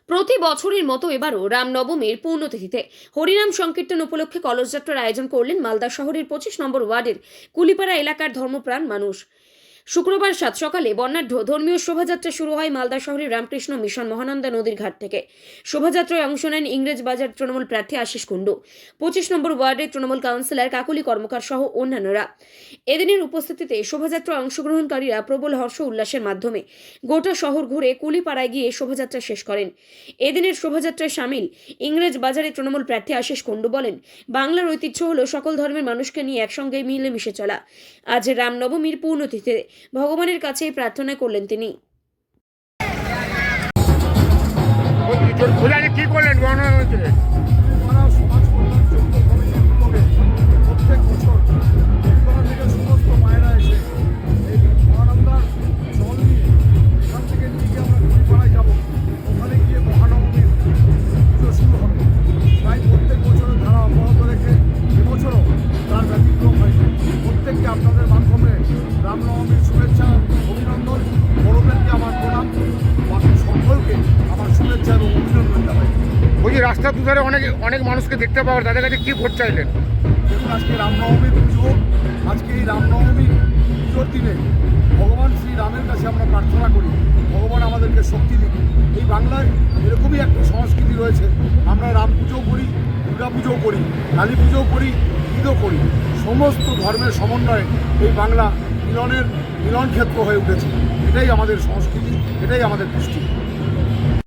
প্রতি বছরের মতো এবারও রামনবমীর পূর্ণতিথিতে হরিনাম সংকীর্তন উপলক্ষে কলসযাত্রার আয়োজন করলেন মালদা শহরের 25 নম্বর ওয়ার্ডের কুলিপাড়া এলাকার ধর্মপ্রাণ মানুষ। শুক্রবার সাত সকালে বর্ণাঢ্য ধর্মীয় শোভাযাত্রা শুরু হয় মালদা শহরের রামকৃষ্ণ মিশন মহানন্দা নদীর ঘাট থেকে। শোভাযাত্রায় অংশ নেন ইংরেজ বাজার তৃণমূল প্রার্থী আশিস কুণ্ডু, 25 নম্বর ওয়ার্ডের তৃণমূল কাউন্সিলর কাকুলি কর্মকার সহ অন্যান্যরা। এদিনের উপস্থিতিতে শোভাযাত্রায় অংশগ্রহণকারীরা প্রবল হর্ষ উল্লাসের মাধ্যমে গোটা শহর ঘুরে কুলিপাড়ায় গিয়ে শোভাযাত্রা শেষ করেন। এদিনের শোভাযাত্রায় সামিল ইংরেজ বাজারের তৃণমূল প্রার্থী আশিস কুণ্ডু বলেন, বাংলার ঐতিহ্য হলো সকল ধর্মের মানুষকে নিয়ে একসঙ্গে মিলেমিশে চলা। আজ রামনবমীর পূর্ণতিথিতে ভগবানের কাছে প্রার্থনা করলেন তিনি। কি করলেন সমাজ কল্যাণ যোগ্য কমিটির উদ্যোগে প্রত্যেক বছর কলকাতা থেকে সমস্ত মায়েরা এসে এই মহানন্দার জল নিয়ে এখান থেকে নিয়ে আমরা কুলিপাড়ায় যাবো, ওখানে গিয়ে মহানবমীর পুজো শুরু হবে। তাই প্রত্যেক বছরের ধারা অব্যাহত রেখে এবছরও তার ব্যতিক্রম হয়নি। প্রত্যেককে আপনাদের মাধ্যমে রামনবমীর শুভেচ্ছা, অভিনন্দন, বড়দেরকে আমার প্রণাম, বাকি সকলকে আমার শুভেচ্ছা এবং অভিনন্দন জানাই। ওই যে রাস্তার দুধারে অনেক মানুষকে দেখতে পাওয়ার, তাদের কাছে কি ভোট চাইলেন? দেখুন, আজকে রামনবমীর পুজো, আজকে এই রামনবমীর পুজোর দিনে ভগবান শ্রী রামের কাছে আমরা প্রার্থনা করি ভগবান আমাদেরকে শক্তি দিন। এই বাংলায় এরকমই একটা সংস্কৃতি রয়েছে, আমরা রাম পুজো করি, দুর্গা পুজোও করি, কালী পুজোও করি, ঈদও করি। সমস্ত ধর্মের সমন্বয়ে এই বাংলা মিলন ক্ষেত্র হয়ে উঠেছে। এটাই আমাদের সংস্কৃতি, এটাই আমাদের কৃষ্টি।